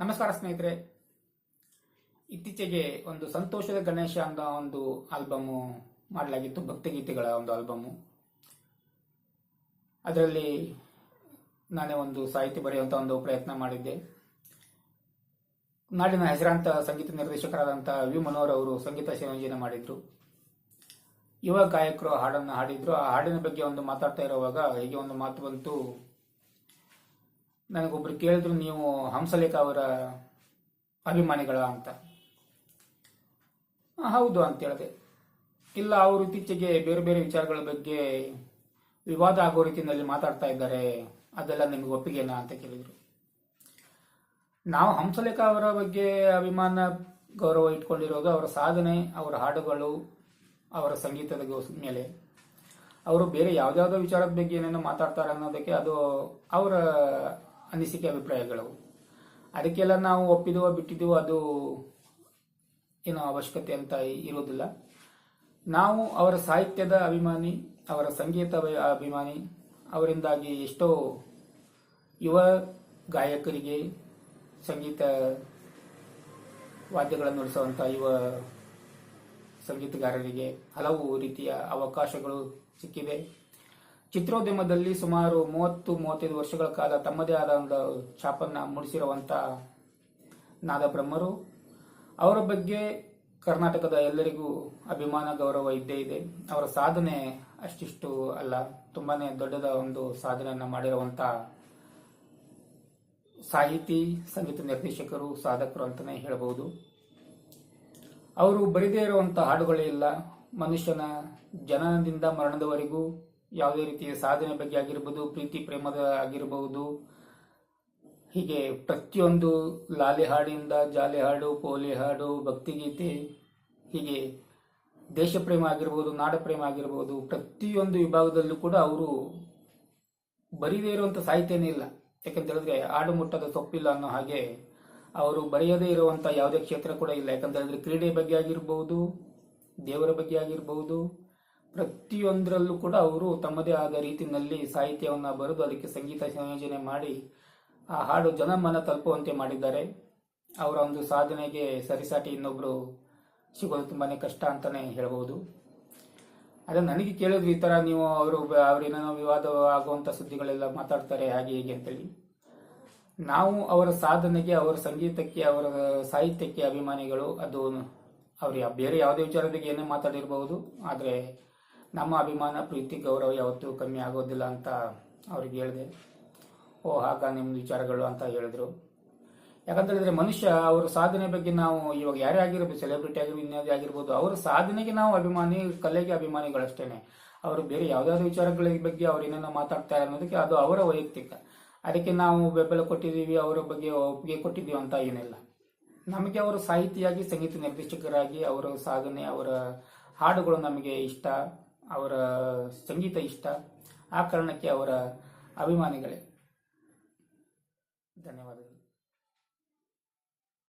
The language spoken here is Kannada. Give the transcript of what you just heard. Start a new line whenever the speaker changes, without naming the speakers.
ನಮಸ್ಕಾರ ಸ್ನೇಹಿತರೆ. ಇತ್ತೀಚೆಗೆ ಒಂದು ಸಂತೋಷದ ಗಣೇಶ ಅಂತ ಒಂದು ಆಲ್ಬಮ್ ಮಾಡಲಾಗಿತ್ತು, ಭಕ್ತಿಗೀತೆಗಳ ಒಂದು ಆಲ್ಬಮ್. ಅದರಲ್ಲಿ ನಾನೇ ಒಂದು ಸಾಹಿತ್ಯ ಬರೆಯುವಂತ ಒಂದು ಪ್ರಯತ್ನ ಮಾಡಿದ್ದೆ. ನಾಡಿನ ಹೆಸರಾಂತ ಸಂಗೀತ ನಿರ್ದೇಶಕರಾದಂತಹ ವಿ ಮನೋಹರ್ ಅವರು ಸಂಗೀತ ಸಂಯೋಜನೆ ಮಾಡಿದ್ರು. ಯುವ ಗಾಯಕರು ಹಾಡನ್ನು ಹಾಡಿದ್ರು. ಆ ಹಾಡಿನ ಬಗ್ಗೆ ಒಂದು ಮಾತಾಡ್ತಾ ಇರುವಾಗ ಹೀಗೆ ಒಂದು ಮಾತು ಬಂತು. ನನಗೊಬ್ರು ಕೇಳಿದ್ರು, ನೀವು ಹಂಸಲೇಖ ಅವರ ಅಭಿಮಾನಿಗಳ ಅಂತ. ಹೌದು ಅಂತ ಹೇಳಿದೆ. ಇಲ್ಲ, ಅವರು ಇತ್ತೀಚೆಗೆ ಬೇರೆ ಬೇರೆ ವಿಚಾರಗಳ ಬಗ್ಗೆ ವಿವಾದ ಆಗೋ ರೀತಿಯಲ್ಲಿ ಮಾತಾಡ್ತಾ ಇದ್ದಾರೆ, ಅದೆಲ್ಲ ನಿಮ್ಗೆ ಒಪ್ಪಿಗೆನಾ ಅಂತ ಕೇಳಿದ್ರು. ನಾವು ಹಂಸಲೇಖ ಅವರ ಬಗ್ಗೆ ಅಭಿಮಾನ ಗೌರವ ಇಟ್ಕೊಂಡಿರೋದು ಅವರ ಸಾಧನೆ, ಅವರ ಹಾಡುಗಳು, ಅವರ ಸಂಗೀತದ ಮೇಲೆ. ಅವರು ಬೇರೆ ಯಾವ್ದಾವುದೋ ವಿಚಾರದ ಬಗ್ಗೆ ಏನೇನೋ ಮಾತಾಡ್ತಾರೆ ಅನ್ನೋದಕ್ಕೆ ಅದು ಅವರ ಅನಿಸಿಕೆ, ಅಭಿಪ್ರಾಯಗಳು. ಅದಕ್ಕೆಲ್ಲ ನಾವು ಒಪ್ಪಿದವೋ ಬಿಟ್ಟಿದವೋ ಅದು ಏನೋ ಅವಶ್ಯಕತೆ ಅಂತ ಇರೋದಿಲ್ಲ. ನಾವು ಅವರ ಸಾಹಿತ್ಯದ ಅಭಿಮಾನಿ, ಅವರ ಸಂಗೀತ ಅಭಿಮಾನಿ. ಅವರಿಂದಾಗಿ ಎಷ್ಟೋ ಯುವ ಗಾಯಕರಿಗೆ, ಸಂಗೀತ ವಾದ್ಯಗಳನ್ನು ನುಡಿಸುವಂತಹ ಯುವ ಸಂಗೀತಗಾರರಿಗೆ ಹಲವು ರೀತಿಯ ಅವಕಾಶಗಳು ಸಿಕ್ಕಿವೆ. ಚಿತ್ರೋದ್ಯಮದಲ್ಲಿ ಸುಮಾರು 30-35 ವರ್ಷಗಳ ಕಾಲ ತಮ್ಮದೇ ಆದ ಒಂದು ಛಾಪನ್ನ ಮೂಡಿಸಿರುವಂತ ನಾದಬ್ರಹ್ಮರು. ಅವರ ಬಗ್ಗೆ ಕರ್ನಾಟಕದ ಎಲ್ಲರಿಗೂ ಅಭಿಮಾನ, ಗೌರವ ಇದ್ದೇ ಇದೆ. ಅವರ ಸಾಧನೆ ಅಷ್ಟಿಷ್ಟು ಅಲ್ಲ, ತುಂಬಾನೇ ದೊಡ್ಡದ ಒಂದು ಸಾಧನೆಯನ್ನ ಮಾಡಿರುವಂತ ಸಾಹಿತಿ, ಸಂಗೀತ ನಿರ್ದೇಶಕರು, ಸಾಧಕರು ಅಂತಾನೆ ಹೇಳಬಹುದು. ಅವರು ಬರಿದೇ ಇರುವಂತ ಹಾಡುಗಳೇ ಇಲ್ಲ. ಮನುಷ್ಯನ ಜನನದಿಂದ ಮರಣದವರೆಗೂ ಯಾವುದೇ ರೀತಿಯ ಸಾಧನೆ ಬಗ್ಗೆ ಆಗಿರಬಹುದು, ಪ್ರೀತಿ ಪ್ರೇಮದ ಆಗಿರಬಹುದು, ಹೀಗೆ ಪ್ರತಿಯೊಂದು ಲಾಲಿ ಹಾಡಿಂದ ಜಾಲಿ ಹಾಡು, ಪೋಲಿ ಹಾಡು, ಭಕ್ತಿಗೀತೆ, ಹೀಗೆ ದೇಶ ಪ್ರೇಮ ಆಗಿರಬಹುದು, ನಾಡ ಪ್ರೇಮ ಆಗಿರಬಹುದು, ಪ್ರತಿಯೊಂದು ವಿಭಾಗದಲ್ಲೂ ಕೂಡ ಅವರು ಬರೀದೇ ಇರುವಂತ ಸಾಹಿತ್ಯನೇ ಇಲ್ಲ. ಯಾಕಂತ ಹೇಳಿದ್ರೆ ಆಡು ಮುಟ್ಟದ ಸೊಪ್ಪಿಲ್ಲ ಅನ್ನೋ ಹಾಗೆ ಅವರು ಬರೆಯದೇ ಇರುವಂತ ಯಾವುದೇ ಕ್ಷೇತ್ರ ಕೂಡ ಇಲ್ಲ. ಯಾಕಂತ ಹೇಳಿದ್ರೆ ಕ್ರೀಡೆ ಬಗ್ಗೆ ಆಗಿರಬಹುದು, ದೇವರ ಬಗ್ಗೆ ಆಗಿರಬಹುದು, ಪ್ರತಿಯೊಂದರಲ್ಲೂ ಕೂಡ ಅವರು ತಮ್ಮದೇ ಆದ ರೀತಿಯಲ್ಲಿ ಸಾಹಿತ್ಯವನ್ನ ಬರೆದು ಅದಕ್ಕೆ ಸಂಗೀತ ಸಂಯೋಜನೆ ಮಾಡಿ ಆ ಹಾಡು ಜನಮನ ತಲುಪುವಂತೆ ಮಾಡಿದ್ದಾರೆ. ಅವರ ಒಂದು ಸಾಧನೆಗೆ ಸರಿಸಾಟಿ ಇನ್ನೊಬ್ರು ಸಿಗೋದು ತುಂಬಾನೇ ಕಷ್ಟ ಅಂತಾನೆ ಹೇಳಬಹುದು. ಅದೇ ನನಗೆ ಕೇಳಿದ್ರು, ಈ ತರ ನೀವು ಅವ್ರೇನೋ ವಿವಾದ ಆಗುವಂತ ಸುದ್ದಿಗಳೆಲ್ಲ ಮಾತಾಡ್ತಾರೆ ಹಾಗೆ ಹೀಗೆ ಅಂತೇಳಿ. ನಾವು ಅವರ ಸಾಧನೆಗೆ, ಅವರ ಸಂಗೀತಕ್ಕೆ, ಅವರ ಸಾಹಿತ್ಯಕ್ಕೆ ಅಭಿಮಾನಿಗಳು. ಅದು ಅವ್ರ ಬೇರೆ ಯಾವುದೇ ವಿಚಾರದ ಬಗ್ಗೆ ಏನೇ ಮಾತಾಡಿರಬಹುದು, ಆದ್ರೆ ನಮ್ಮ ಅಭಿಮಾನ, ಪ್ರೀತಿ, ಗೌರವ ಯಾವತ್ತೂ ಕಮ್ಮಿ ಆಗೋದಿಲ್ಲ ಅಂತ ಅವ್ರಿಗೆ ಹೇಳಿದೆ. ಓ ಹಾಗ ನಿಮ್ಮ ವಿಚಾರಗಳು ಅಂತ ಹೇಳಿದ್ರು. ಯಾಕಂತ ಹೇಳಿದ್ರೆ ಮನುಷ್ಯ ಅವರ ಸಾಧನೆ ಬಗ್ಗೆ ನಾವು ಇವಾಗ ಯಾರೇ ಆಗಿರ್ಬೋದು, ಸೆಲೆಬ್ರಿಟಿ ಆಗಿರ್ಬೋದು, ಇನ್ಯಾವುದೇ ಆಗಿರ್ಬೋದು, ಅವರ ಸಾಧನೆಗೆ ನಾವು ಅಭಿಮಾನಿ, ಕಲೆಗೆ ಅಭಿಮಾನಿಗಳಷ್ಟೇನೆ. ಅವರು ಬೇರೆ ಯಾವ್ದಾದ್ರು ವಿಚಾರಗಳ ಬಗ್ಗೆ ಅವ್ರು ಏನೇನೋ ಮಾತಾಡ್ತಾರೆ ಅನ್ನೋದಕ್ಕೆ ಅದು ಅವರ ವೈಯಕ್ತಿಕ. ಅದಕ್ಕೆ ನಾವು ಬೆಂಬಲ ಕೊಟ್ಟಿದ್ದೀವಿ, ಅವರ ಬಗ್ಗೆ ಒಪ್ಪಿಗೆ ಕೊಟ್ಟಿದ್ದೀವಿ ಅಂತ ಏನಿಲ್ಲ. ನಮಗೆ ಅವರು ಸಾಹಿತಿಯಾಗಿ, ಸಂಗೀತ ನಿರ್ದೇಶಕರಾಗಿ ಅವರ ಸಾಧನೆ, ಅವರ ಹಾಡುಗಳು ನಮಗೆ ಇಷ್ಟ, ಅವರ ಸಂಗೀತ ಇಷ್ಟ. ಆ ಕಾರಣಕ್ಕೆ ಅವರ ಅಭಿಮಾನಿಗಳೇ. ಧನ್ಯವಾದಗಳು.